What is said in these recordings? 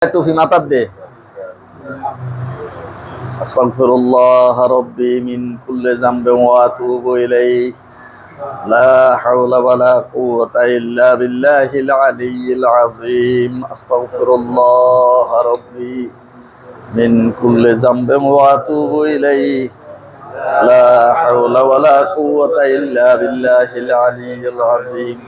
টুপি মাথার দে। আস্তাগফিরুল্লাহ রাব্বি মিন কুল্লি যামবিন ওয়া আতুবু ইলাইহি লা হাওলা ওয়ালা কুওয়াতা ইল্লা বিল্লাহিল আলিয়্যিল আযীম। আস্তাগফিরুল্লাহ রাব্বি মিন কুল্লি যামবিন ওয়া আতুবু ইলাইহি লা হাওলা ওয়ালা কুওয়াতা ইল্লা বিল্লাহিল আলিয়্যিল আযীম।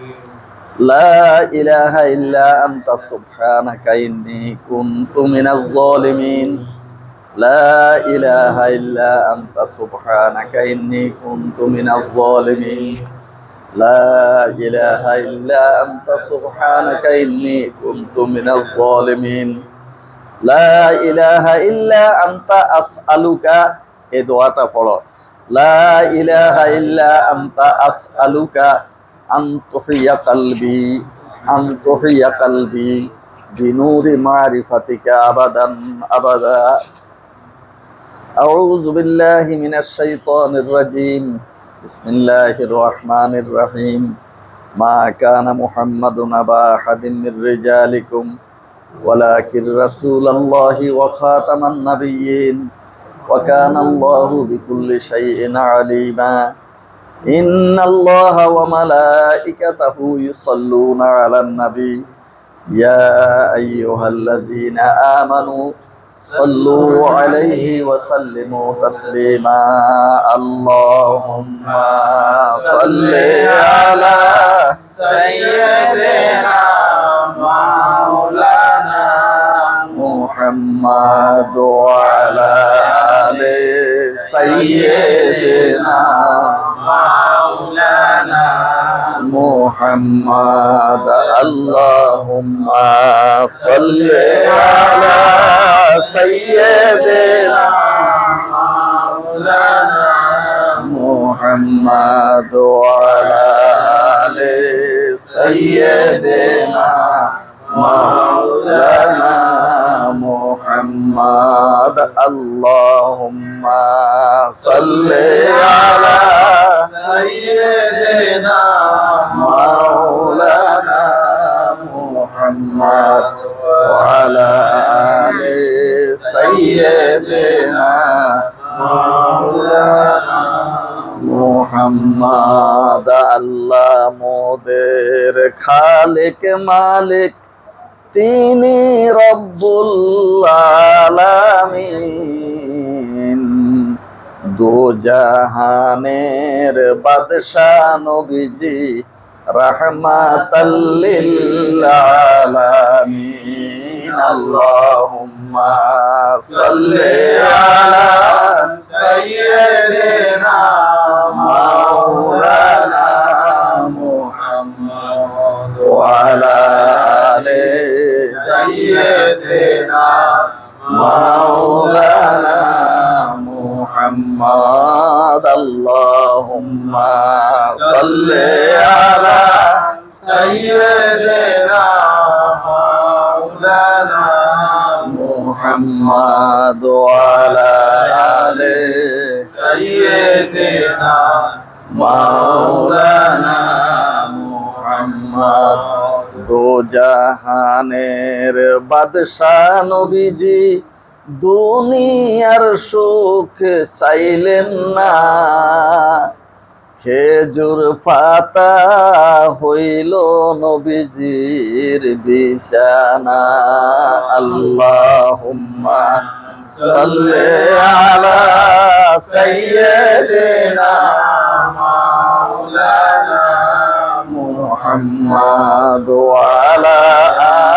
লা ইলাহা ইল্লা আনতা সুবহানাকা ইন্নী কুনতু মিনাজ জালিমিন। লা ইলাহা ইল্লা আনতা সুবহানাকা ইন্নী কুনতু মিনাজ জালিমিন। লা ইলাহা ইল্লা আনতা সুবহানাকা ইন্নী কুনতু মিনাজ জালিমিন। লা ইলাহা ইল্লা আনতা আসআলুকা, এই দোয়াটা পড়ো। লা ইলাহা ইল্লা আনতা আসআলুকা আন তুহিয়া কালবি বিনুরি মারিফাতিকা আবাদান আবাদা। আউযু বিল্লাহি মিনাশ শাইতানির রাজীম। বিসমিল্লাহির রহমানির রহিম। মা কানা মুহাম্মাদুন আবা আহাদিন মির রিজালিকুম ওয়ালাকিন রাসূলুল্লাহি ওয়া খাতামান নাবিয়্যিন ওয়া কানাল্লাহু বিকুল্লি শাইইন আলীমা। ইন্নাল্লাহা ওয়া মালাইকাতাহু ইউসাল্লুনা আলান নাবী ইয়া আইয়ুহাল্লাযীনা আমানু সাল্লু আলাইহি ওয়া সাল্লিমু তাসলিমা। আল্লাহুম্মা সাল্লি আলা সাইয়্যিদিনা মাওলানা মুহাম্মাদ ওয়া আলা আলি সাইয়্যিদিনা মাওলানা মুহাম্মাদ। আল্লাহুম্মা সাল্লি আলা সাইয়্যিদিনা মাওলানা মুহাম্মাদ ওয়া আলা আলি সাইয়্যিদিনা মাওলানা মুহাম্মাদ। আল্লাহুম্মা সাল্লি আলা সাইয়্যিদিনা মাওলানা মুহাম্মাদ ওয়া আলা আলি সাইয়্যিদিনা মাওলানা মুহাম্মাদ। আল্লাহ মোদের খালিক মালিক, তিনি রব্বুল আলামিন। দু জাহানের বাদশাহ নবীজি রাহমাতাল লিল আলামিন। আল্লাহুম্মা সাল্লি আলা সাইয়্যিদিনা মাওলানা মুহাম্মাদ ওয়া আলা আলি সাইয়্যিদিনা মাওলানা মুহাম্মাদ। আল্লাহুম্মা সাল্লি আলা সাইয়্যিদিনা মাওলানা মুহাম্মাদ ওয়া আলা আলি সাইয়্যিদিনা মাওলানা মুহাম্মাদ। দু জাহানের বাদশাহ নবীজি দুনিয়ার সুখ চাইলেন না, খেজুর পাতা হইল নবীজির বিছানা। আল্লাহুম্মা সাল্লি আলা সাইয়্যিদিনা মাওলানা মুহাম্মাদ ওয়া আলা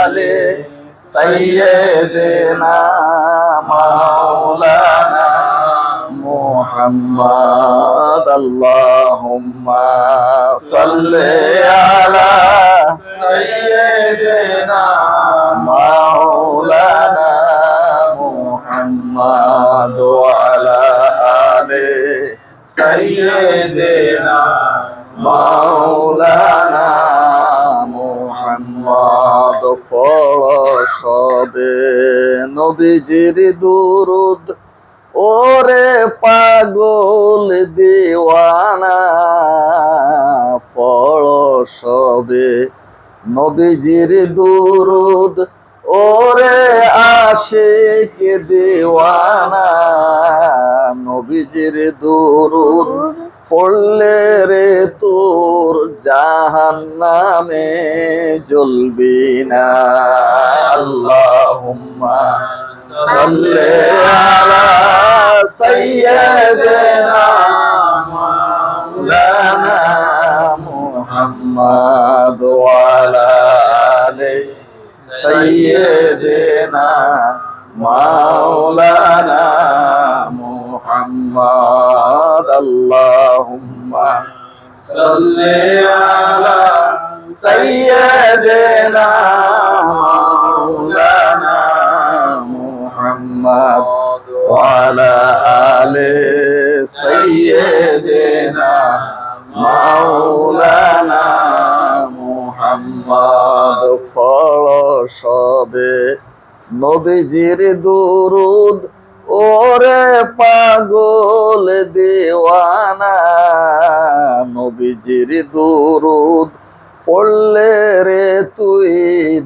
আলি সাইয়্যিদিনা মাওলানা মুহাম্মাদ। আল্লাহুম্মা সাল্লি আলা সাইয়্যিদিনা মাওলানা মুহাম্মাদ ওয়া আলা আলি সাইয়্যিদিনা মাওলানা মুহাম্মাদ। পড়ো সবে নবীজির দুরুদ, ওরে পাগল দিওয়ানা। পড়ো সবে নবীজির দুরুদ, ওরে আশিক দিওয়ানা নবীজির দুরুদ পড়লে রে তোর জাহান্নামে জ্বলবি না। আল্লাহুম্মা সাল্লি আলা সাইয়্যিদিনা মাওলানা মুহাম্মদ ওয়া আলা আলি সাইয়্যিদিনা মাওলানা মুহাম্মদ। আল্লাহুম্মা সাল্লি আলা সাইয়্যিদিনা মাওলানা মুহাম্মদ ওয়া আলা আলি সাইয়্যিদিনা মাওলানা মুহাম্মদ। ফল সবে নবীজির দুরুদ ওরে পাগল দিওয়ানা নবীজির দুরুদ পড়লে রে তুই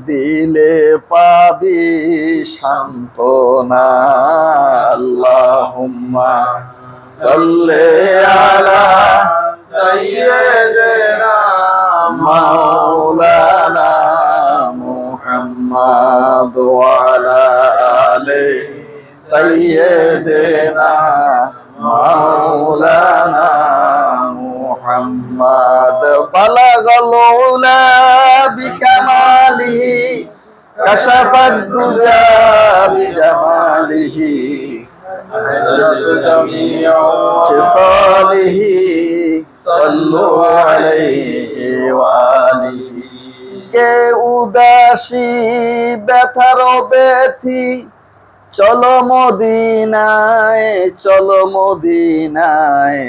দিলে পাবি সান্ত্বনা। আল্লাহুম্মা সাল্লি আলা সাইয়্যিদিনা মাওলানা মুহাম্মদ ওয়া আলা আলি সাইয়্যিদিনা মাওলানা মুহাম্মদ। বালাগাল উলা বিকামালিহি কাশাফাদ দুজা বিজামালিহি খিসালিহি সাল্লু আলাইহি ওয়া আলিহি। কে উদাসী ব্যথার ব্যথি চলো মদিনায় চলো মদিনায়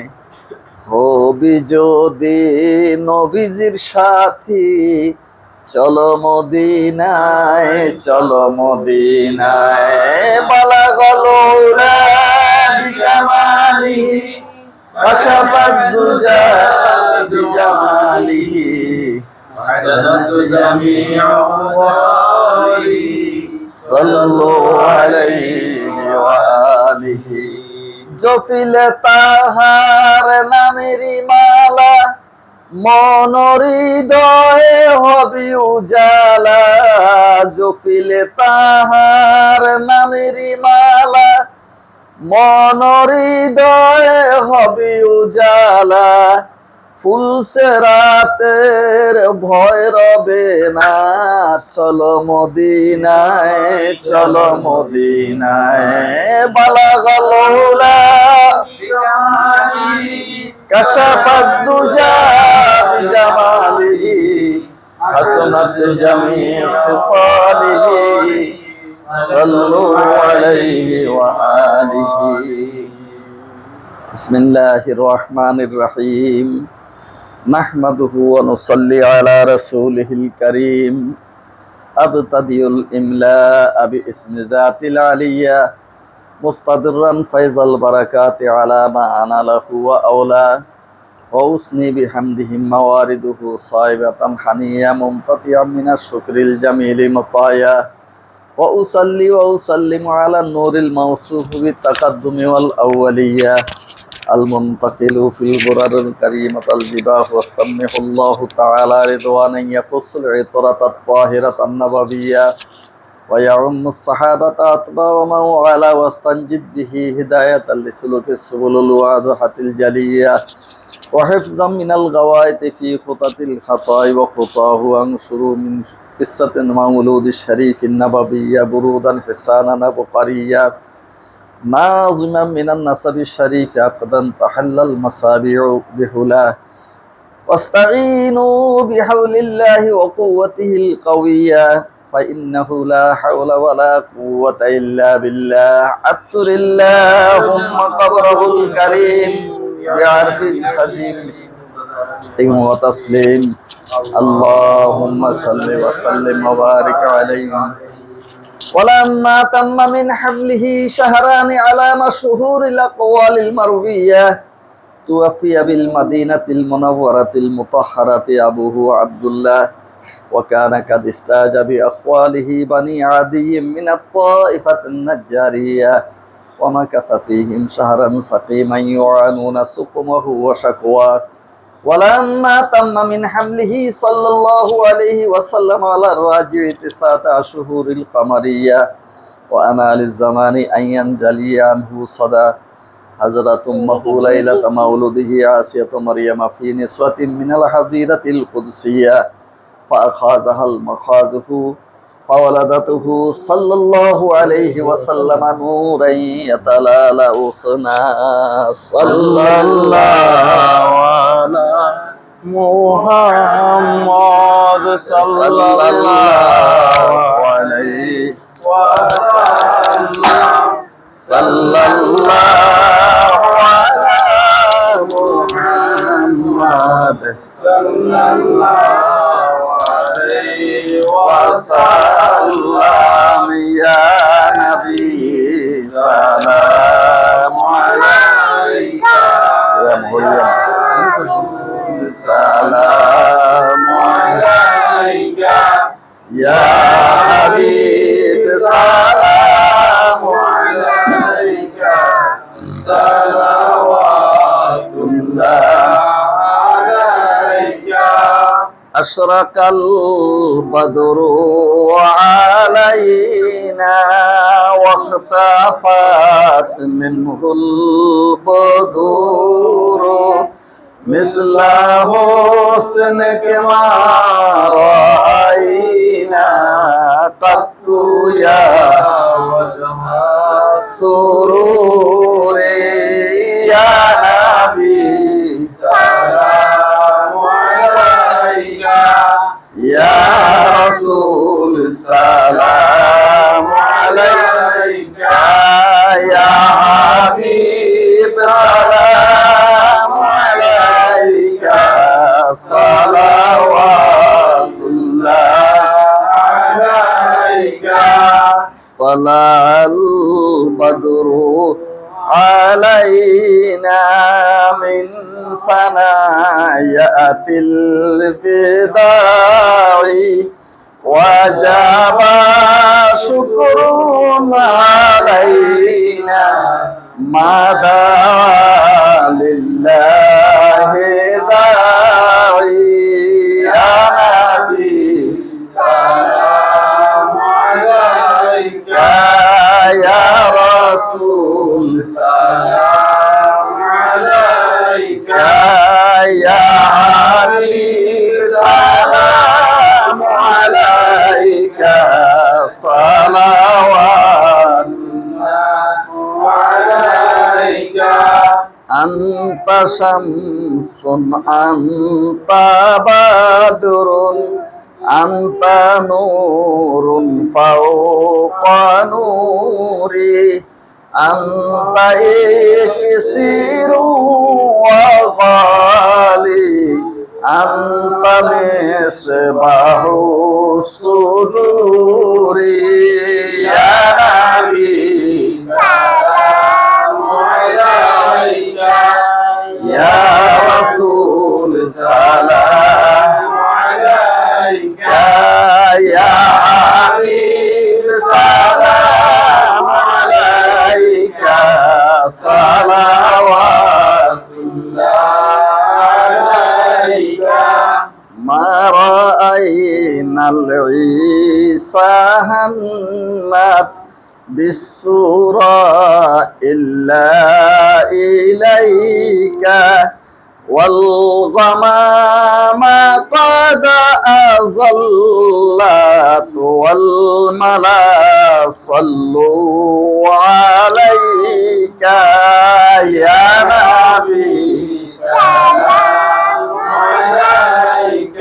হবি যদি নবীজির সাথী চলো মদিনায় চলো মদিনায়। বালাগাল উলা বিকামালিহি কাশাফাদ দুজা বিজামালিহি সাল্লু আলাইহি ওয়া আলিহি। জপিলে তাহার নামেরি মালা মন হৃদয়ে হবি উজালা। জপিলে তাহার নামেরি মালা মন হৃদয়ে হবি উজালা। ফুলসে রাতের ভয় রবে না চলো মদিনায় চলো মদিনায়। বালাগাল উলা কাশাফাদ দুজা বিজামালিহি হাসানাত জামিউ খিসালিহি সাল্লু আলাইহি ওয়া আলিহি। বিসমিল্লাহির রহমানির রহিম। নাহমাদুহু ওয়া নুসাল্লি আলা রাসূলিহিল কারীম। আবতাদিউল ইমলা বিইসমি যাতিল আলিয়া মুস্তাদিররান ফাইজাল বারাকাতি আলা মা আনা লাহু ওয়া আওলা ওয়া উসনি বিহামদিহি মাওয়ারিদুহু সাইবাতান হানিয়া মুমতাতিয়াম মিনাশ শুকরিল জামিলি মুতায়া ওয়া উসাল্লি ওয়া উসাল্লিমু আলা নূরিল মাওসুফি বিতাকাদ্দুমি ওয়াল আউয়ালিয়া المنتقل في الغرر الكريمة الجباه واستمنه الله تعالى رضوانا يقص العطرة الطاهرة النبوية ويعم الصحابة أتباع ومن والاه واستنجد به هداية لسلوك السبل الواضحة الجلية وحفظا من الغوائط في خطط الخطاء وخطاه وانشر من قصة مولود الشريف النبوية برودا حسانا بقرية ناظما من النسب الشريف عقدا تحل المصابيح بهلاه واستعينوا بحول الله وقوته القوية فإنه لا حول ولا قوة إلا بالله. عطر اللهم قبره الكريم بعرف سجيم وتسليم. اللهم صل وسلم وبارك عليه. ولما تم من حمله شهران على مشهور الأقوال المروية توفي بالمدينة المنورة المطهرة أبوه عبد الله وكان قد استاج بأخواله بني عدي من الطائفة النجارية ومكث فيهم شهرا سقيما يعانون سقمه وشكواه ولما تم من حمله صلى الله عليه وسلم على الراجع 9 القمرية وأنا للزمان أن ينجلي عنه صدى حضرت أمه ليلة مولده عاسية مريم في نسوة من الحزيرة القدسية فأخذها المخازف فولدته صلى الله عليه وسلم نورا يتلالأ صنع صلى الله على محمد صلى الله عليه وسلم صلى الله على محمد صلى الله عليه وسلم يا نبي سلام عليك يا مريم سلام عليك يا حبيب سلام عليك صلوات الله عليك أشرق البدر علينا واختفت منه البدور مثل حسنك ما رأينا قط يا وجه سرور يا نبي سلام عليك يا رسول سلام عليك يا حبيب سلام عليك صلوات الله عليك طلع البدر علينا من ثنايا الوداع وجب شكر علينا ما دعا لله داعي يا نبي سلام عليك يا رسول سلام عليك يا حبيب سلام عليك صلوات عليك أنت شمس أنت بدر أنت نور فوق نوري أنت إكسير وغالي أنت مصباح الصدور يا نبي سلام عليك يا رسول سلام عليك يا حبيب سلام عليك صلوات عليك ما رأينا العيسى هنت بالسورة إلا إليك والغمام قد أظلت والملا صلوا عليك يا نبي سلام عليك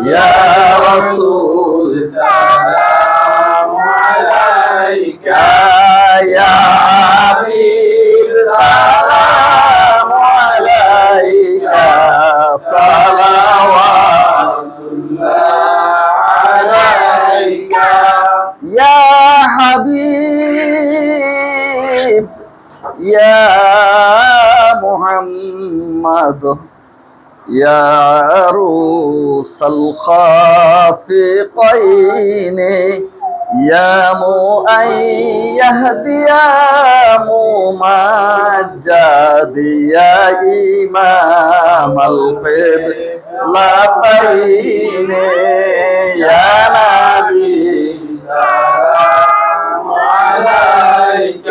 يا رسول سلام عليك يا حبيب سلام عليك صلوات عليك يا حبيب يا محمد يا عروس الخافقين يا مؤيد يا ممجد يا إمام القبلتين يا نبي سلام عليك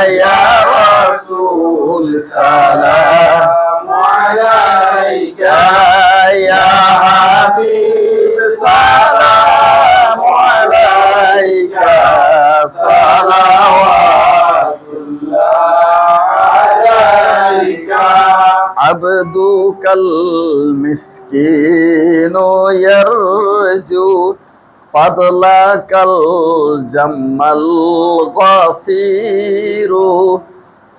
يا رسول سلام عليك يا حبيب سلام عليك صلوات عليك عبدك المسكين يرجو فضلك الجم الغفير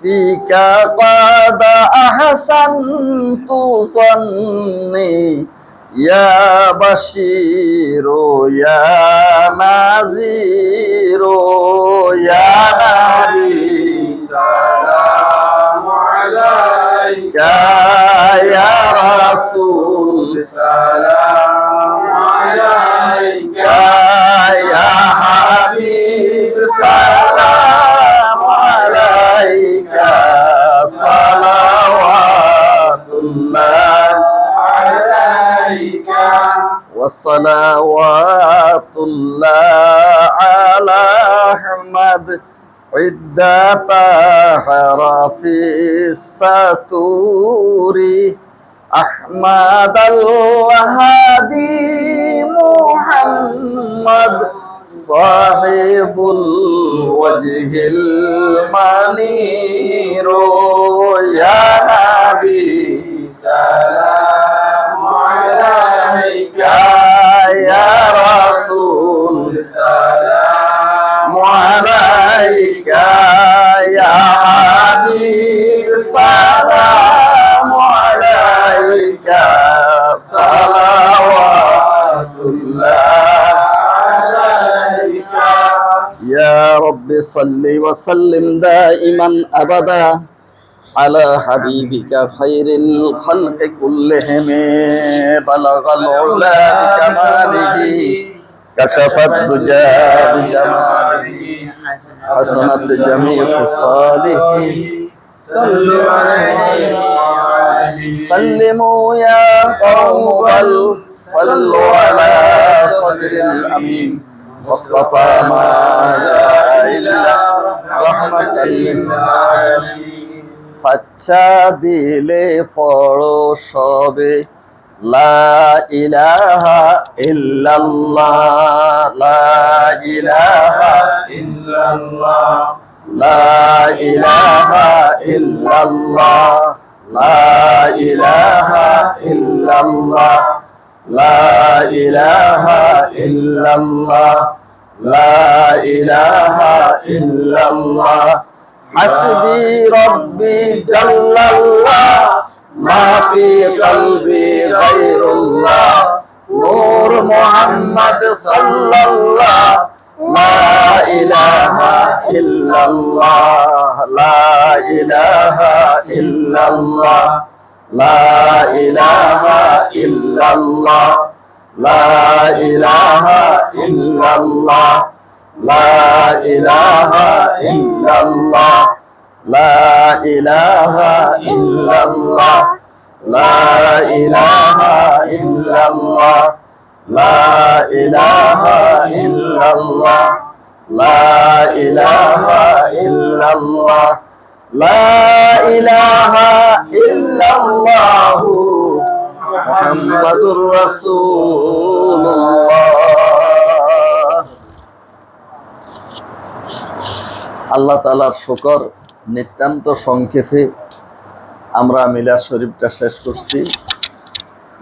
فيك قد أحسنت ظني يا بشير يا نذير يا نبي سلام عليك يا رسول سلام عليك يا حبيب سلام عليك صلوات الله عليك وصلوات الله على أحمد عدة حرف السطور أحمد الهادي محمد صاحب الوجه المنير يا نبي سلام عليك يا رسول سلام عليك يا حبيب سلام عليك صلوات الله عليك يا رب صل وسلم دائما أبدا على حبيبك خير الخلق كلهم بلغ العلا بكماله كشف الدجى بجماله حسنت جميع خصاله صلوا عليه سلموا يا قوم بل صلوا على صدر الأمين مصطفى ما جاء إلا رحمة للعالمين सच्चा दिले पढ़ो सबे ला इलाहा इल्लल्लाह ला इलाहा illallah ला इलाहा इल्लल्लाह ला इलाहा इल्लल्लाह ला इलाहा इल्लल्लाह ला इलाहा इल्लल्लाह حسبي ربي جل الله ما في قلبي غير الله نور محمد صلى الله لا إله إلا الله لا إله إلا الله لا إله إلا الله لا إله إلا الله لا إله إلا الله لا إله إلا الله لا إله إلا الله لا إله إلا الله لا إله إلا الله لا إله إلا الله محمد رسول الله আল্লাহ তাআলার শুকর নিতান্ত সংক্ষেপে আমরা মিলাদ শরীফটা শেষ করছি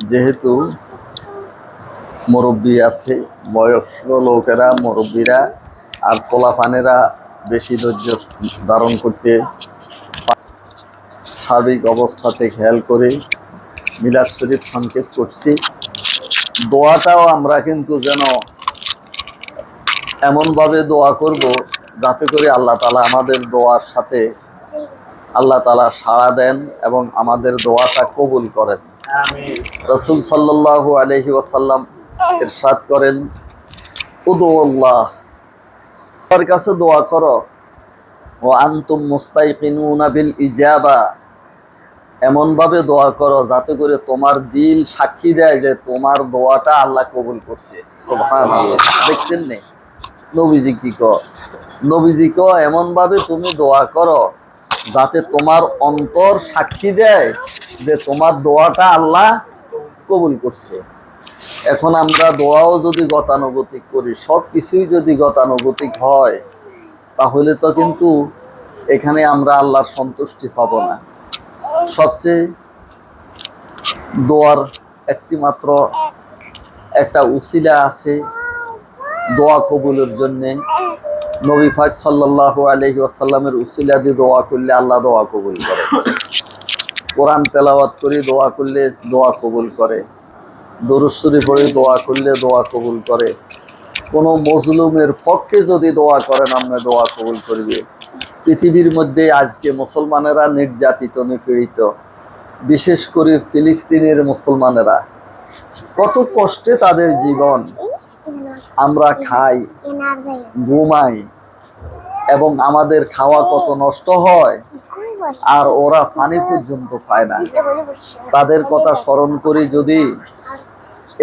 যেহেতু মুরব্বী আছে বয়স্ক লোকেরা মুরব্বীরা আর পোলাপানেরা বেশি ধৈর্য ধারণ করতে সার্বিক অবস্থাতে খেয়াল করে মিলাদ শরীফ সংক্ষেপ করছি দোয়াটাও আমরা কিন্তু যেন এমনভাবে দোয়া করব যাতে করে আল্লাহ তাআলা আমাদের দোয়ার সাথে আল্লাহ তাআলা সাড়া দেন এবং আমাদের দোয়াটা কবুল করেন আমিন। রাসূল সাল্লাল্লাহু আলাইহি ওয়াসাল্লাম ইরশাদ করেন, উদুল্লাহ, আল্লাহর কাছে দোয়া করো, ওয়া আনতুম মুস্তাইকিনুনা বিল ইজাবা, এমন ভাবে দোয়া করো যাতে করে তোমার দিল সাক্ষী দেয় যে তোমার দোয়াটা আল্লাহ কবুল করছে। সুবহানাল্লাহ। দেখছেন নে নবীজি কি কয়? নবীজি কয় এমন ভাবে তুমি দোয়া করো যাতে তোমার অন্তর সাক্ষী দেয় যে তোমার দোয়াটা আল্লাহ কবুল করছে। এখন আমরা দোয়াও যদি গতানুগতিক করি, সব কিছুই যদি গতানুগতিক হয়, তাহলে তো কিন্তু এখানে আমরা আল্লাহর সন্তুষ্টি পাবো না। সবচেয়ে দোয়ার একটি মাত্র একটা উসিলা আছে দোয়া কবুলের জন্যে। নবী পাক সাল্লাল্লাহু আলাইহি ওয়াসাল্লামের উসিলা দিয়ে দোয়া করলে আল্লাহ দোয়া কবুল করে। কোরআন তেলাওয়াত করে দোয়া করলে দোয়া কবুল করে। দরুদ শরীফ পড়ে দোয়া করলে দোয়া কবুল করে। কোনো মজলুমের পক্ষে যদি দোয়া করেন আপনি দোয়া কবুল করবে। পৃথিবীর মধ্যে আজকে মুসলমানেরা নির্যাতিত, নিপীড়িত, বিশেষ করে ফিলিস্তিনের মুসলমানেরা, কত কষ্টে তাদের জীবন। আমরা খাই, ঘুমাই, এবং আমাদের খাওয়া কত নষ্ট হয়, আর ওরা পানি পর্যন্ত পায় না। তাদের কথা স্মরণ করি যদি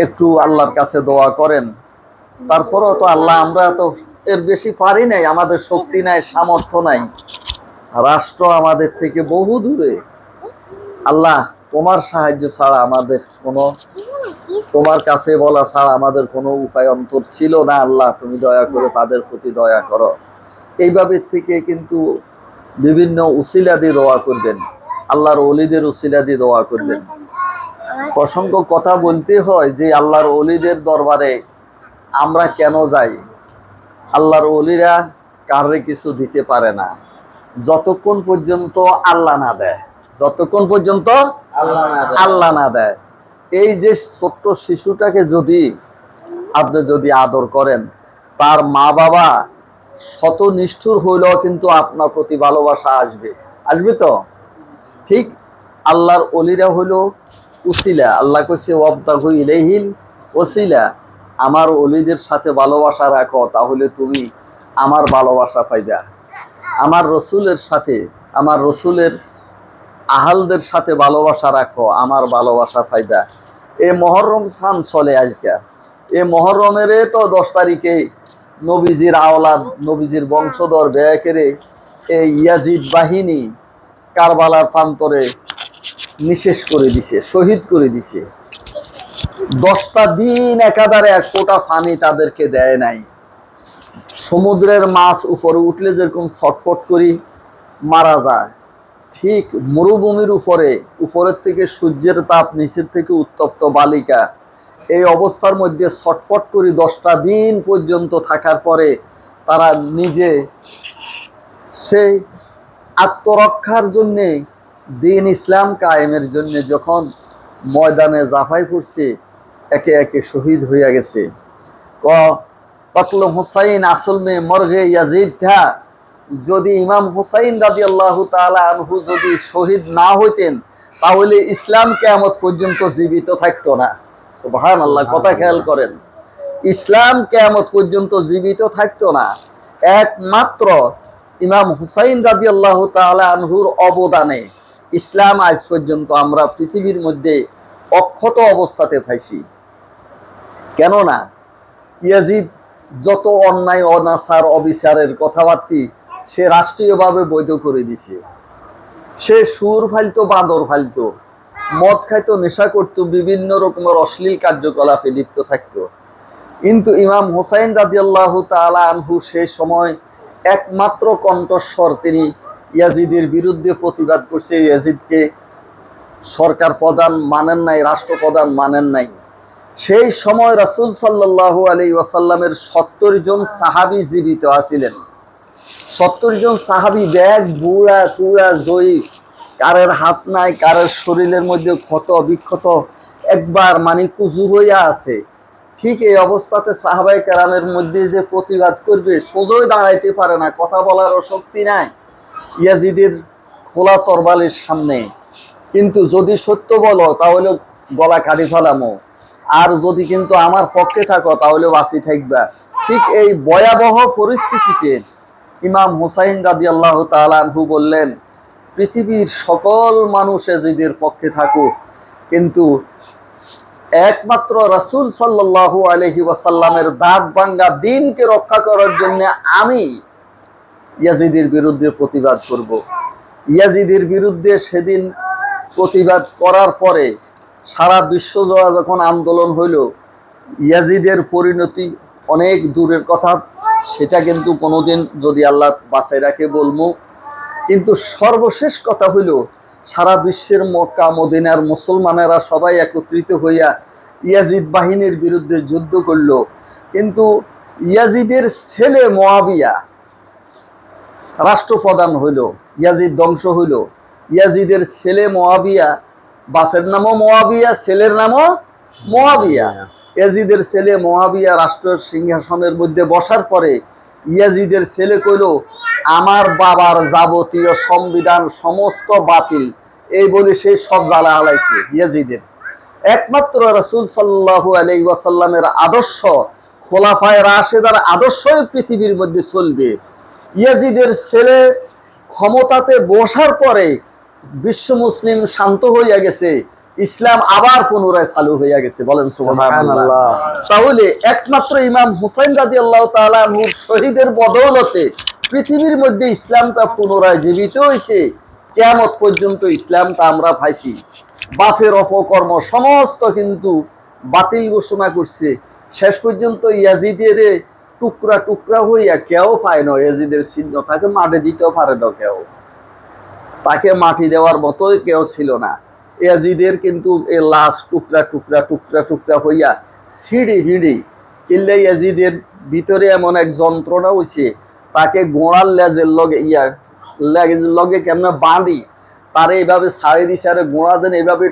একটু আল্লাহর কাছে দোয়া করেন, তারপরও তো আল্লাহ, আমরা তো এর বেশি পারি নাই, আমাদের শক্তি নাই, সামর্থ্য নাই, রাষ্ট্র আমাদের থেকে বহু দূরে। আল্লাহ, তোমার সাহায্য ছাড়া আমাদের কোনো, তোমার কাছে বলা ছাড়া আমাদের কোনো উপায় অন্তর ছিল না। আল্লাহ, তুমি দয়া করে তাদের প্রতি দয়া করো। এইভাবে থেকে কিন্তু বিভিন্ন উসিলা দিয়ে দোয়া করবেন, আল্লাহর ওলিদের উসিলা দিয়ে দোয়া করবেন। প্রসঙ্গ কথা বলতে হয় যে আল্লাহর ওলিদের দরবারে আমরা কেন যাই? আল্লাহর ওলিরা কারে কিছু দিতে পারে না যতক্ষণ পর্যন্ত আল্লাহ না দেয়, যতক্ষণ পর্যন্ত আল্লাহ না দেয়। এই যে ছোট্ট শিশুটাকে যদি আপনি যদি আদর করেন, তার মা বাবা শত নিষ্ঠুর হইলেও কিন্তু আপনার প্রতি ভালোবাসা আসবে, আসবে তো। ঠিক আল্লাহর ওলিরা হইল উসিলা। আল্লাহ কইছে ওয়াবতাগু ইলাইহিল ওসিলা, আমার ওলিদের সাথে ভালোবাসা রাখো, তাহলে তুমি আমার ভালোবাসা পাইবা। আমার রসুলের সাথে, আমার রসুলের আহালদের সাথে ভালোবাসা রাখো, আমার ভালোবাসা পাইবা। এই মহরম সান চলে আজকে, এই মহরমের তো 10 তারিখে নবীজির আওলাদ, নবীজির বংশধর বেয়াকেরে এই ইয়াজিদ বাহিনী কারবালার প্রান্তরে নিঃশেষ করে দিছে, শহীদ করে দিছে। 10টা দিন একাধারে এক ফোঁটা পানি তাদেরকে দেয় নাই। সমুদ্রের মাছ উপরে উঠলে যেরকম ছটফট করি মারা যায়, ঠিক মরুভূমির উপরে, উপরের থেকে সূর্যের তাপ, নিচের থেকে উত্তপ্ত বালিকা, এই অবস্থার মধ্যে ছটফট করি 10টা দিন পর্যন্ত থাকার পরে তারা নিজে সেই আত্মরক্ষার জন্যে, দিন ইসলাম কায়েমের জন্য যখন ময়দানে জাফাই পড়ছে, একে একে শহীদ হইয়া গেছে। কতল হুসাইন আসল মে মরগে ইয়াজিদ থা, যদি ইমাম হুসাইন রাদিয়াল্লাহু তাআলা আনহু যদি শহীদ না হইতেন তাহলে ইসলাম কিয়ামত পর্যন্ত জীবিত থাকতো না। সুবহানাল্লাহ, কথা খেয়াল করেন, ইসলাম কিয়ামত পর্যন্ত জীবিত থাকতো না। একমাত্র ইমাম হুসাইন রাদিয়াল্লাহু তাআলা আনহুর অবদানে ইসলাম আজ পর্যন্ত আমরা পৃথিবীর মধ্যে অক্ষত অবস্থাতে পাইছি। কেননা ইয়াজিদ যত অন্যায়, অনাচার, অবিচারের কথাবার্তি সে রাষ্ট্রীয়ভাবে বৈধ করে দিছে। সে সুর ফালতো, বাঁদর ফালতো, মদ খাইতো, নেশা করতো, বিভিন্ন রকমের অশ্লীল কার্যকলাপে লিপ্ত থাকতো। কিন্তু ইমাম হুসাইন রাদিয়াল্লাহু তাআলা আনহু সেই সময় একমাত্র কণ্ঠস্বর, তিনি ইয়াজিদের বিরুদ্ধে প্রতিবাদ করছে। ইয়াজিদকে সরকার প্রধান মানেন নাই, রাষ্ট্রপ্রধান মানেন নাই। সেই সময় রাসূল সাল্লাল্লাহু আলাইহি ওয়াসাল্লামের 70 জন সাহাবী জীবিত আছিলেন। 70 জন সাহাবী ব্যাগ বুড়া চূড়া জয়ী, কারের হাত নাই, কারের শরীরের মধ্যে ক্ষত বিক্ষত, একবার মানে কুজু হইয়া আছে। ঠিক এই অবস্থাতে সাহাবায়ে কেরামের মধ্যে যে প্রতিবাদ করবে, সোজই দাঁড়াইতে পারে না, কথা বলারও শক্তি নাই ইয়াজিদের খোলা তরবারির সামনে। কিন্তু যদি সত্য বলো তাহলে গলা কাটি ফেলামো, আর যদি কিন্তু আমার পক্ষে থাকো তাহলে বাঁচি থাকবা। ঠিক এই ভয়াবহ পরিস্থিতিতে ইমাম হুসাইন রাদিয়াল্লাহু তাআলা আনহু বললেন, পৃথিবীর সকল মানুষ ইয়াজিদের পক্ষে থাকুক, কিন্তু একমাত্র রাসূল সাল্লাল্লাহু আলাইহি ওয়াসাল্লামের দাঁত ভাঙ্গা দ্বীনকে রক্ষা করার জন্য আমি ইয়াজিদের বিরুদ্ধে প্রতিবাদ করব। ইয়াজিদের বিরুদ্ধে সেদিন প্রতিবাদ করার পরে সারা বিশ্বজোড়া যখন আন্দোলন হইল, ইয়াজিদের পরিণতি অনেক দূরের কথা, সেটা কিন্তু কোনোদিন যদি আল্লাহ বাঁচাই রাখে বলবো। কিন্তু সর্বশেষ কথা হইল, সারা বিশ্বের মক্কা মদিনার মুসলমানেরা সবাই একত্রিত হইয়া ইয়াজিদ বাহিনীর বিরুদ্ধে যুদ্ধ করল। কিন্তু ইয়াজিদের ছেলে মুআবিয়া রাষ্ট্রপ্রধান হইল, ইয়াজিদ ধ্বংস হইল। ইয়াজিদের ছেলে মুআবিয়া, বাপের নামও মুআবিয়া, ছেলের নামও মুআবিয়া। ইয়াজিদের ছেলে মুআবিয়া রাষ্ট্রের সিংহাসনের মধ্যে বসার পরে ইয়াজিদের ছেলে কইল, আমার বাবার যাবতীয় সংবিধান সমস্ত বাতিল, এই বলে সে সব জ্বালা হালাইছে। ইয়াজিদের একমাত্র রাসূল সাল্লাল্লাহু আলাইহি ওয়াসাল্লামের আদর্শ, খোলাফায়ে রাশেদার আদর্শই পৃথিবীর মধ্যে চলবে। ইয়াজিদের ছেলে ক্ষমতাতে বসার পরে বিশ্ব মুসলিম শান্ত হইয়া গেছে, ইসলাম আবার পুনরায় চালু হইয়া গেছে। বলেন সুবহানাল্লাহ। তাহলে একমাত্র ইমাম হুসাইন রাদিয়াল্লাহু তাআলা আনহুর শহীদের বদৌলতে পৃথিবীর মধ্যে ইসলামটা পুনরায় জীবিত হয়েছে। কিয়ামত পর্যন্ত ইসলামটা আমরা পাইছি। বাপের অপকর্ম সমস্ত কিন্তু বাতিল ঘোষণা করছে। শেষ পর্যন্ত ইয়াজিদের টুকরা টুকরা হইয়া কেউ পায় না ইয়াজিদের চিহ্ন, তাকে মাটি দিতেও পারে না কেউ, তাকে মাটি দেওয়ার মতোই কেউ ছিল না। ইয়াজিদের কিন্তু এই লাশ টুকরা টুকরা টুকরা টুকরা হইয়া ছিঁড়ি ভিড়ি কিনলে ইয়াজিদের ভিতরে এমন এক যন্ত্রণা হইছে, তাকে গোড়ার লেজের লগে লেজের লগে কেমন বাঁধি তারে এইভাবে ছাড়ি দিছে, আর গোড়া যেন এইভাবে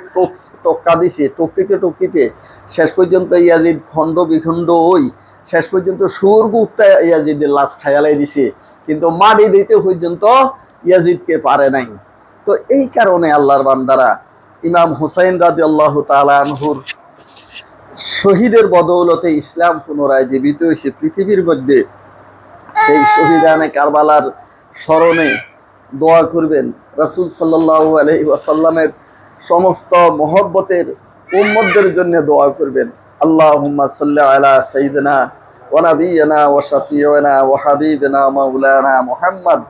টক্কা দিছে, টকিতে টকিতে শেষ পর্যন্ত ইয়াজিদ খণ্ড বিখণ্ড হই শেষ পর্যন্ত সুরগুপ্তা ইয়াজিদের লাশ খায়ালাই দিছে, কিন্তু মাটি দিতে পর্যন্ত ইয়াজিদকে পারে নাই। তো এই কারণে আল্লাহর বান্দারা ইমাম হুসাইন রাদিয়াল্লাহু তাআলা আনহুর শহীদের বদৌলতে ইসলাম পুনরায় জীবিত হয়েছে পৃথিবীর মধ্যে। সেই শহীদানে কারবালার স্মরণে দোয়া করবেন। রাসূল সাল্লাল্লাহু আলাইহি ওয়াসাল্লামের সমস্ত মহব্বতের উম্মতদের জন্য দোয়া করবেন। আল্লাহুম্মা সাল্লি আলা সাইয়্যিদিনা ওয়া নাবিয়িনা ওয়া শাফিয়িনা ওয়া হাবিবিনা মাওলানা মুহাম্মদ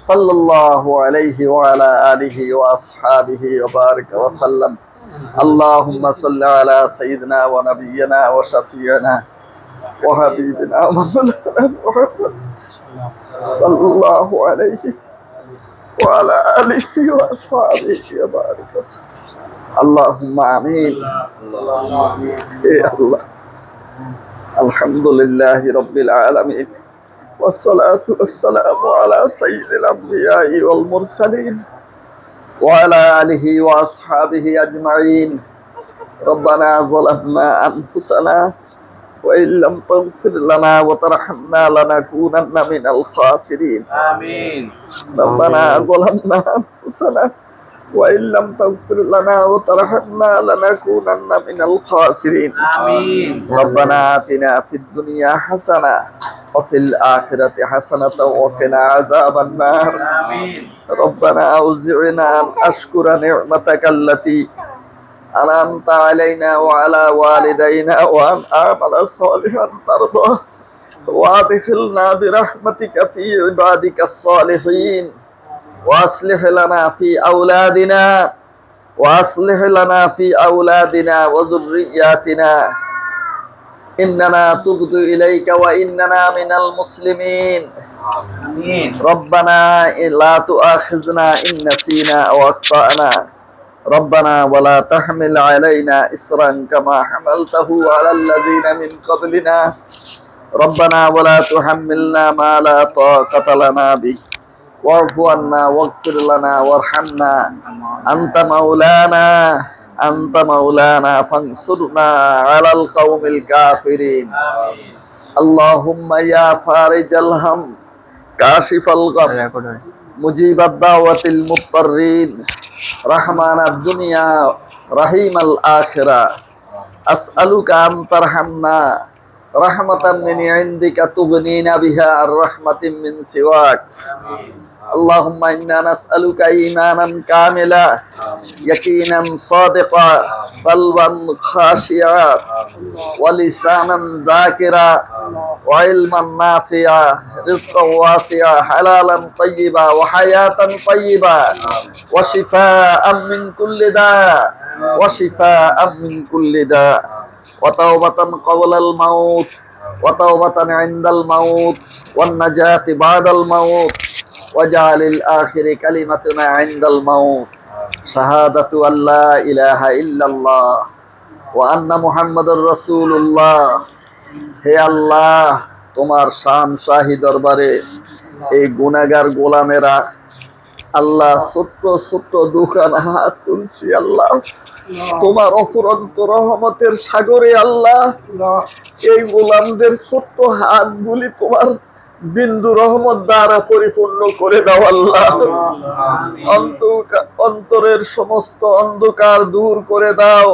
সাল্লাল্লাহু আলাইহি ওয়া আলা আলিহি ওয়া আসহাবিহি ওয়া বারাকা ওয়া সাল্লাম। আল্লাহুম্মা সাল্লি আলা সাইয়্যিদিনা ওয়া নাবিয়িনা ওয়া শাফিয়িনা ওয়া হাবিবিনা মাওলানা মুহাম্মদ সাল্লাল্লাহু আলাইহি ওয়া আলা আলিহি ওয়া আসহাবিহি ওয়া বারাকা ওয়া সাল্লাম। আল্লাহুম্মা আমিন। হে আল্লাহ, আলহামদুলিল্লাহি রাব্বিল আলামিন, والصلاة والسلام على سيد الأنبياء والمرسلين وعلى آله وأصحابه أجمعين. ربنا ظلمنا أنفسنا وإن لم تغفر لنا وترحمنا لنكونن من الخاسرين. آمين. ربنا ظلمنا أنفسنا وإن لم تغفر لنا وترحمنا لنكونن من الخاسرين. آمين. ربنا آتنا في الدنيا حسنة وفي الآخرة حسنة وقنا عذاب النار. آمين. ربنا أوزعنا أن أشكر نعمتك التي أنعمت علينا وعلى والدينا وأن أعمل صالحا ترضاه وأدخلنا برحمتك في عبادك الصالحين وأصلح لنا في أولادنا وذرياتنا إننا تبت إليك وإننا من المسلمين. آمين. ربنا لا تؤاخذنا إن نسينا أو أخطأنا. ربنا ولا تحمل علينا إصرا كما حملته على الذين من قبلنا. ربنا ولا تحملنا ما لا طاقة لنا به واعف عنا واغفر لنا وارحمنا. أنت مولانا فانصرنا على القوم الكافرين. آمين. اللهم يا فارج الهم كاشف الغم مجيب الدعوة المضطرين رحمن الدنيا رحيم الآخرة أسألك أن ترحمنا رحمة من عندك تغنينا بها عن رحمة من سواك اللهم إنا نسألك إيمانا كاملا يقينا صادقا قلبا خاشعا ولسانا ذاكرا وعلما نافعا رزقا واسعا حلالا طيبا وحياة طيبة وشفاء من كل داء وشفاء من كل داء وتوبة قبل الموت وتوبة عند الموت والنجاة بعد الموت وجعل الآخر كلمتنا عند الموت شهادة أن لا إله إلا الله وأن محمد رسول الله হে আল্লাহ তোমার শান শাহী দরবারে এই গুনাহগার গোলামেরা আল্লাহ ছোট্ট ছোট্ট দোকান হাত তুলছি আল্লাহ তোমার অফুরন্ত রহমতের সাগরে আল্লাহ এই গোলামদের ছোট্ট হাতগুলি তোমার বিন্দু রহমত দ্বারা পরিপূর্ণ করে দাও আল্লাহ অন্তরের সমস্ত অন্ধকার দূর করে দাও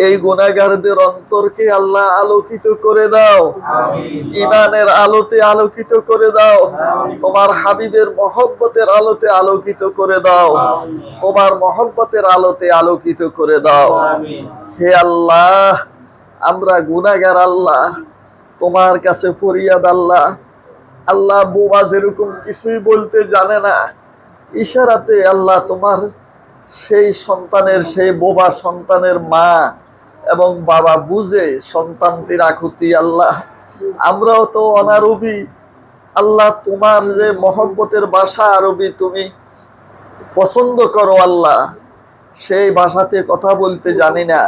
এই গুনাহগারদের অন্তরকে আল্লাহ আলোকিত করে দাও ঈমানের আলোতে আলোকিত করে দাও তোমার হাবিবের মহব্বতের আলোতে আলোকিত করে দাও তোমার মহব্বতের আলোতে আলোকিত করে দাও হে আল্লাহ আমরা গুনাহগার আল্লাহ তোমার কাছে ফরিয়াদ আল্লাহ আল্লাহ বোবা যেরকম কিছুই বলতে জানে না ইশারাতে আল্লাহ তোমার সেই সন্তানের সেই বোবা সন্তানের মা এবং বাবা বুঝে সন্তানটির আকুতি আল্লাহ আমরাও তো অনারবি আল্লাহ তোমার যে মহব্বতের ভাষা আরবি তুমি পছন্দ করো আল্লাহ সেই ভাষাতে কথা বলতে জানি না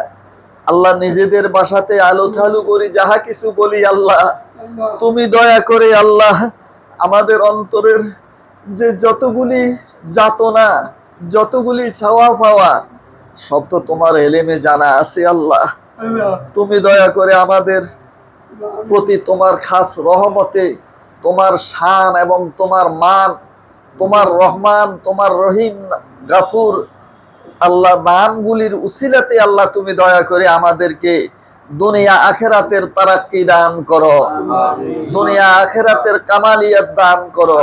আল্লাহ নিজেদের ভাষাতে আলো থালু করি যাহা কিছু বলি আল্লাহ তুমি দয়া করে আল্লাহ আমাদের অন্তরের যে যতগুলি যাতনা যতগুলি চাওয়া পাওয়া সব তো তোমার এলেমে জানা আছে আল্লাহ তুমি দয়া করে আমাদের প্রতি তোমার খাস রহমতে তোমার শান এবং তোমার মান তোমার রহমান তোমার রহিম গাফুর আল্লাহ নামগুলির উসিলাতে আল্লাহ তুমি দয়া করে আমাদেরকে দুনিয়া আখেরাতের তারাক্কি দান করো দুনিয়া আখেরাতের কামালিয়াত দান করো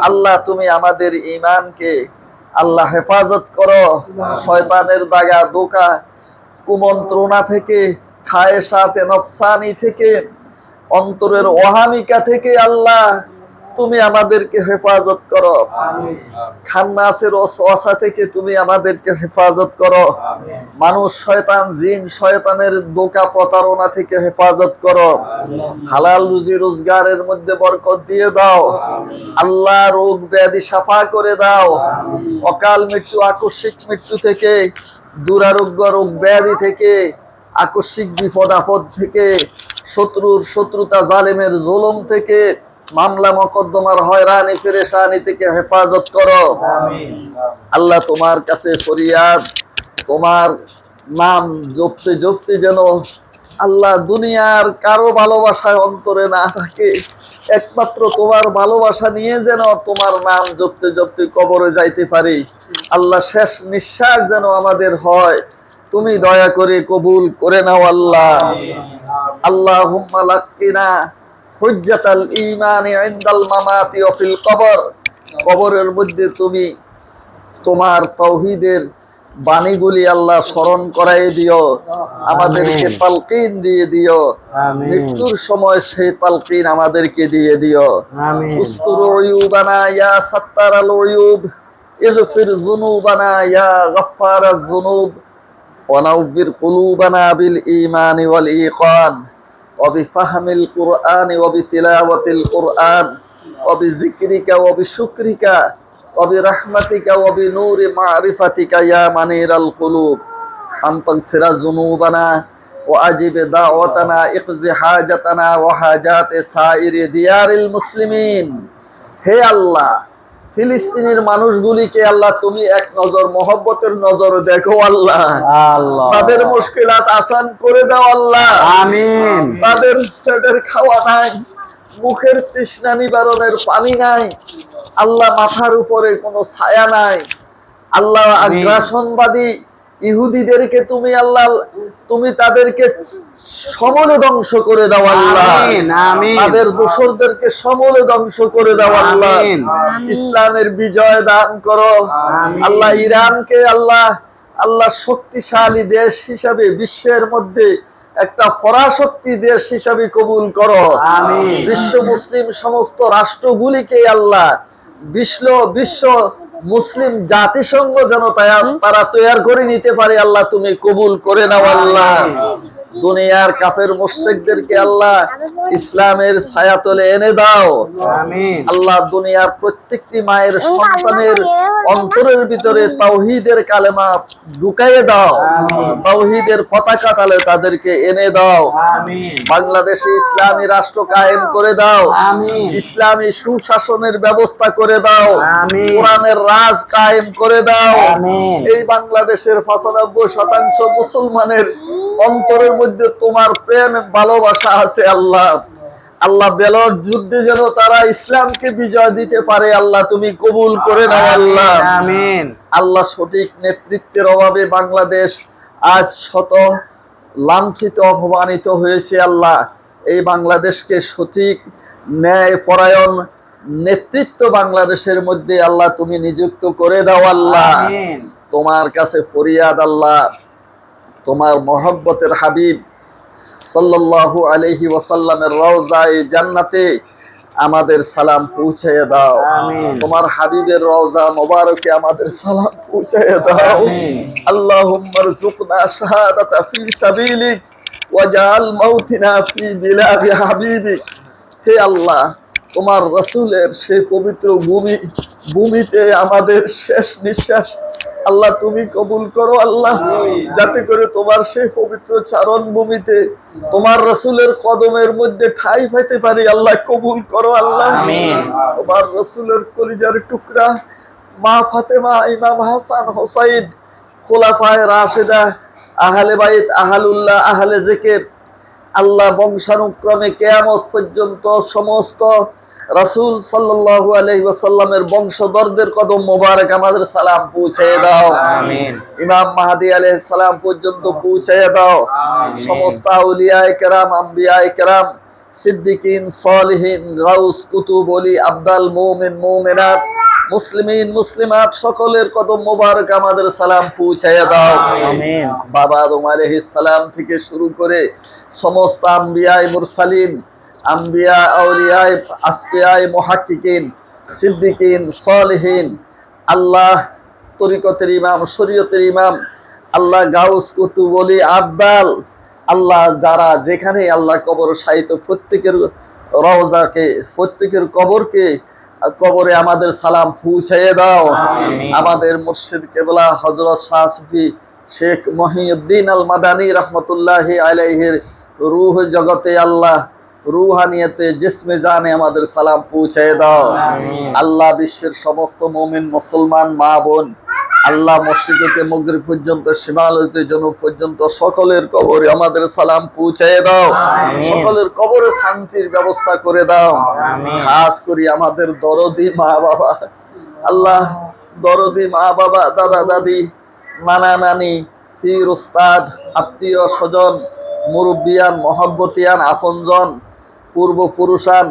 আল্লাহ তুমি আমাদের ঈমানকে আল্লাহ হেফাজত করো শয়তানের দাগা ধোঁকা কুমন্ত্রণা থেকে খায়েশাতে নফসানি থেকে অন্তরের ওহামিকা থেকে আল্লাহ তুমি আমাদেরকে হেফাজত করো খান্নাসের ওয়াসওয়াসা থেকে তুমি আমাদেরকে হেফাজত করো মানুষ শয়তান জিন শয়তানের ধোঁকা প্রতারণা থেকে হেফাজত করো হালাল রুজি রোজগারের মধ্যে বরকত দিয়ে দাও আল্লাহ রোগ ব্যাধি সাফা করে দাও অকাল মৃত্যু আকস্মিক মৃত্যু থেকে দুরারোগ্য রোগ ব্যাধি থেকে আকস্মিক বিপদ আপদ থেকে শত্রুর শত্রুতা জালেমের জুলুম থেকে মামলা মকদ্দমার হয়রানি পেরেশানি থেকে হেফাজত করো আল্লাহ তোমার কাছে ফরিয়াদ তোমার নাম জপতে জপতে যেন আল্লাহ দুনিয়ার কারো ভালোবাসায় অন্তরে না থাকে একমাত্র তোমার ভালোবাসা নিয়ে যেন তোমার নাম জপতে জপতে কবরে যাইতে পারি আল্লাহ শেষ নিঃশ্বাস যেন আমাদের হয় তুমি দয়া করে কবুল করে নাও আল্লাহ আল্লাহুম্মা লাক্কিনা হুজ্জাতাল ঈমানি ইনদাল মামাতি ওয়া ফিল কবর কবরের মধ্যে তুমি তোমার তাওহীদের বাণীগুলি আল্লাহ স্মরণ করাই দিও আমাদেরকে তালকিন দিয়ে দিও মৃত্যুর সময় সেই তালকিন আমাদেরকে দিয়ে দিও উস্তুরু উয়ুবানা ইয়া সাত্তারাল উয়ুব ইগফির যুনুবানা ইয়া গফফারাজ যুনুব ওয়া নাওবির কুলুবানা বিল ঈমানি ওয়াল ঈকান وبفهم القرآن وبتلاوة القرآن وبذكرك وبشكرك وبرحمتك وبنور معرفتك يا منير القلوب أن تغفر ذنوبنا وأجب دعوتنا اقض حاجتنا وحاجات سائر ديار المسلمين হে আল্লাহ ফিলিস্তিনের মানুষগুলিকে আল্লাহ তুমি এক নজর মহব্বতের নজরে দেখো আল্লাহ তাদের মুশকিলাত আসান করে দাও আল্লাহ আমিন তাদের পেটের খাওয়া নাই মুখের তৃষ্ণা নিবারণের পানি নাই আল্লাহ মাথার উপরে কোনো ছায়া নাই আল্লাহ আগ্রাসনবাদী ইহুদিদেরকে তুমি আল্লাহ, তুমি তাদেরকে সমূলে ধ্বংস করে দাও আল্লাহ। আমিন, আমিন। তাদের দোসরদেরকে সমূলে ধ্বংস করে দাও আল্লাহ। আমিন। ইসলামের বিজয় দান করো আমিন। আল্লাহ। ইরানকে আল্লাহ, আল্লাহ শক্তিশালী দেশ হিসাবে বিশ্বের মধ্যে একটা পরাশক্তি দেশ হিসাবে কবুল করো। আমিন। বিশ্ব মুসলিম সমস্ত রাষ্ট্রগুলিকে আল্লাহ, বিশ্ব মুসলিম জাতিসংঘ যেন তারা তৈরি করে নিতে পারে আল্লাহ, তুমি কবুল করে নাও আল্লাহ। দুনিয়ার কাফের মুশরিকদেরকে আল্লাহ ইসলামের ছায়াতলে এনে দাও আমিন। আল্লাহ। দুনিয়ার প্রত্যেকটি মায়ের সন্তানের অন্তরের ভিতরে তাওহীদের কালেমা ঢুকাইয়ে দাও, তাওহীদের পতাকা তালে তাদেরকে এনে দাও। আমিন। বাংলাদেশে ইসলামী রাষ্ট্র কায়েম করে দাও, আমিন। ইসলামী সুশাসনের ব্যবস্থা করে দাও, আমিন। কোরআনের রাজ কায়েম করে দাও। আমিন। এই বাংলাদেশের ৯৫% মুসলমানের অন্তরের মধ্যে তোমার প্রেম ভালোবাসা আছে আল্লাহ। আল্লাহ বেলর যুদ্ধে যেন তারা ইসলামকে বিজয় দিতে পারে আল্লাহ, তুমি কবুল করে নাও আল্লাহ। আমিন। আল্লাহ সঠিক নেতৃত্বের অভাবে বাংলাদেশ আজ শত লাঞ্ছিত অপমানিত হয়েছে আল্লাহ। এই বাংলাদেশকে সঠিক ন্যায় পরায়ণ নেতৃত্ব বাংলাদেশের মধ্যে আল্লাহ তুমি নিযুক্ত করে দাও আল্লাহ। আমিন। তোমার কাছে ফরিয়াদ আল্লাহ, তোমার মহব্বতের হাবিব সাল্লাল্লাহু আলাইহি ওয়াসাল্লামের রওজায়ে জান্নাতে আমাদের সালাম পৌঁছাইয়ে দাও। আমিন। তোমার হাবিবের রওজা মোবারকে আমাদের সালাম পৌঁছাইয়ে দাও। আমিন। আল্লাহুম্মা রযুকনা শাহাদাতা ফি সাবিলিক ওয়াজআল মাউতিনা ফি বিলাদি হাবিবিক। হে আল্লাহ, তোমার রাসূলের সেই পবিত্র ভূমিতে আমাদের শেষ নিঃশ্বাস আল্লাহ তুমি কবুল করো আল্লাহ, যাতে করে তোমার সেই পবিত্র চারণ ভূমিতে তোমার রাসূলের কদমের মধ্যে ঠাঁই পাইতে পারি আল্লাহ, কবুল করো আল্লাহ। আমিন। তোমার রাসূলের কলিজার টুকরা মা ফাতেমা, ইমাম হাসান হোসাইন, খোলাফায়ে রাশেদা, আহলে বাইত, আহলুল্লাহ, আহলে জিকির আল্লাহ বংশানুক্রমে কিয়ামত পর্যন্ত সমস্ত রাসূল সাল্লাল্লাহু আলাইহি ওয়াসাল্লামের বংশধরদের কদম মোবারক আমাদের সালাম পৌঁছায় দাও। আমিন। ইমাম মাহদী আলাইহিস সালাম পর্যন্ত পৌঁছায় দাও। সমস্ত আউলিয়ায়ে কেরাম, আম্বিয়ায়ে কেরাম, সিদ্দিকিন, সালিহিন, গাউস, কুতুব, ওলি, আবদাল, মুমিন, মুমিনাত, মুসলিমিন, মুসলিমাত সকলের কদম মোবারক আমাদের সালাম পৌঁছায় দাও। আমিন। বাবা আদম আলাইহিস সালাম থেকে শুরু করে সমস্ত আম্বিয়ায়ে মুরসালিন, আম্বিয়া, আউলিয়ায়ে, আসফিয়ায়ে, মুহাক্কিকিন, সিদ্দিকিন, সালিহিন আল্লাহ, তরিকতের ইমাম, শরীয়তের ইমাম আল্লাহ, গাউস, কুতুব, ওলি, আবদাল আল্লাহ, যারা যেখানে আল্লাহ কবর সাহিত্য প্রত্যেকের রওজাকে, প্রত্যেকের কবরে আমাদের সালাম পৌঁছাইয়ে দাও। আমাদের মুর্শিদ কেবলা হযরত শাহ সুফি শেখ মহিউদ্দিন আল মাদানী রহমতুল্লাহি আলাইহির রূহ জগতে আল্লাহ, রুহানিয়তে, জিসমে জানে আমাদের সালাম পৌঁছাইয়ে দাও আল্লাহ। বিশ্বের সমস্ত মুমিন মুসলমান মা বোন আল্লাহ, মসজিদ হতে মাগরিব পর্যন্ত, শিমাল হতে জনুব পর্যন্ত সকলের কবরে আমাদের সালাম পৌঁছাইয়ে দাও। সকলের কবরে শান্তির ব্যবস্থা করে দাও। খাস করি আমাদের দরদি মা বাবা আল্লাহ, দরদি মা বাবা, দাদা দাদি, নানা নানি, পীর উস্তাদ, আত্মীয় স্বজন, মুরব্বিয়ান, মহব্বতিয়ান, আপনজন, পূর্বপুরুষান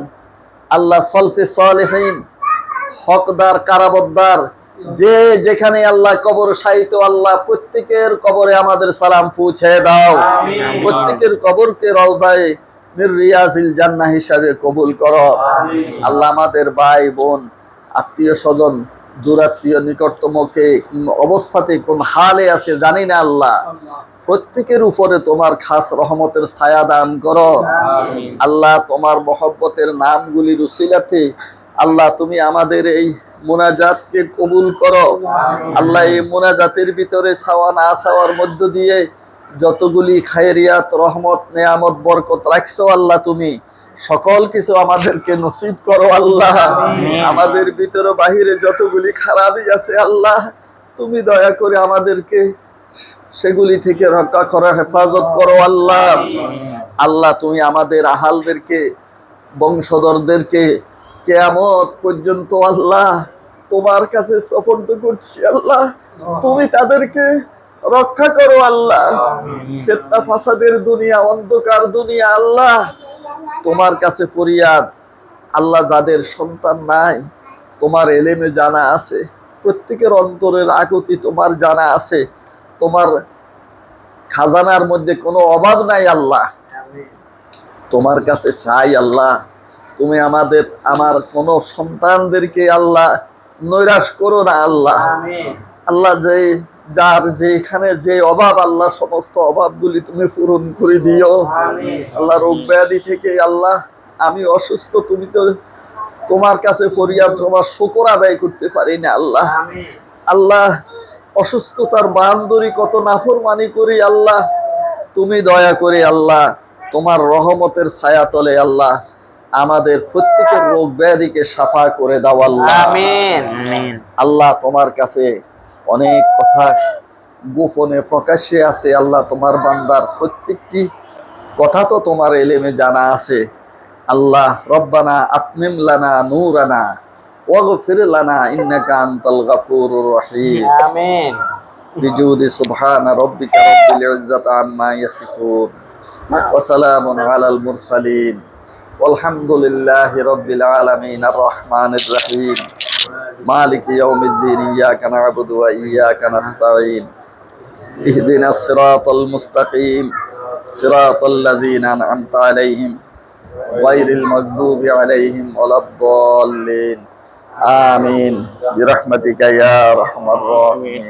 আল্লাহ, সলফে সালেহিন, হকদার, কারাবদ্দার, যে যেখানে আল্লাহ কবর সাহিত্য আল্লাহ, প্রত্যেকের কবরে আমাদের সালাম পৌঁছে দাও। প্রত্যেকের কবরকে রওজায়ে মির রিয়াজিল জান্নাহ হিসাবে কবুল করো আল্লাহ। আমাদের ভাই বোন, আত্মীয় স্বজন, দূরাত্মীয়, নিকটতমকে অবস্থাতে কোন হালে আছে জানি না আল্লাহ, প্রত্যেকের উপরে তোমার খাস রহমতের ছায়া দান করো আল্লাহ। তোমার মহব্বতের নামগুলির উসিলাতে আল্লাহ তুমি আমাদের এই মুনাজাতকে কবুল করো আল্লাহ। এই মুনাজাতের ভিতরে চাওয়া না চাওয়ার মধ্য দিয়ে যতগুলি খায়রিয়াত, রহমত, নেয়ামত, বরকত রাখছো আল্লাহ, তুমি সকল কিছু আমাদেরকে নসিব করো আল্লাহ। আমাদের ভিতরে বাহিরে যতগুলি খারাপই আছে আল্লাহ, তুমি দয়া করে আমাদেরকে সেগুলি থেকে রক্ষা করো, হেফাজত করো আল্লাহ। আল্লাহ তুমি আমাদের আহালদেরকে, বংশধরদেরকে কিয়ামত পর্যন্ত আল্লাহ তোমার কাছে সুপর্দ করছি আল্লাহ। তুমি তাদেরকে রক্ষা করো আল্লাহ। ফিতনা ফাসাদের দুনিয়া, অন্ধকার দুনিয়া আল্লাহ, তোমার কাছে ফরিয়াদ আল্লাহ, যাদের সন্তান নাই তোমার এলেমে জানা আছে, প্রত্যেকের অন্তরের আকুতি তোমার জানা আছে, তোমার খাজানার মধ্যে কোনো অভাব নাই আল্লাহ। তোমার কাছে চাই আল্লাহ, তুমি আমার কোন সন্তানদেরকে আল্লাহ নৈরাশ করো না আল্লাহ। আল্লাহ, যার যেখানে যে অভাব আল্লাহ, সমস্ত অভাবগুলি তুমি পূরণ করে দিও আল্লাহ। রোগ ব্যাধি থেকে আল্লাহ, আমি অসুস্থ, তুমি তো তোমার কাছে ফরিয়াদ, তোমার শুকর আদায় করতে পারি না আল্লাহ। আল্লাহ, অসুস্থতার বাহান্দুরি কত নাফরমানি করি আল্লাহ, তুমি দয়া করে আল্লাহ তোমার রহমতের ছায়া তলে আল্লাহ আমাদের প্রত্যেকের রোগ ব্যাধিকে সাফা করে দাও আল্লাহ। আমিন। আল্লাহ, তোমার কাছে অনেক কথা গোপনে প্রকাশ্যে আছে আল্লাহ, তোমার বান্দার প্রত্যেকটি কথা তো তোমার এলেমে জানা আছে আল্লাহ। রব্বানা আতমিম লানা নূরানা ওয়াগফির লানা ইন্নাকা আনতাল গাফুরুর রহিম। আমিন। বিজুদি সুবহানা রাব্বিকা রাব্বিল ইজ্জাতি আম্মা ইয়াসিফুন ওয়া সালামুন আলাল মুরসালিন ওয়ালহামদুলিল্লাহি রাব্বিল আলামিন। আর রহমানির রহিম মালিকি ইয়াউমিদ্দিন। ইয়াকা না'বুদু ওয়া ইয়াকা নাস্তাঈন। ইহদিনাস সিরাতাল মুস্তাকিম সিরাতাল লাযিনা আন'আমতা আলাইহিম গায়রিল মাগদুবি আলাইহিম ওয়ালাদ-দাল্লিন। আমিন বিরহমাতিকা ইয়া আরহামার রাহিমিন।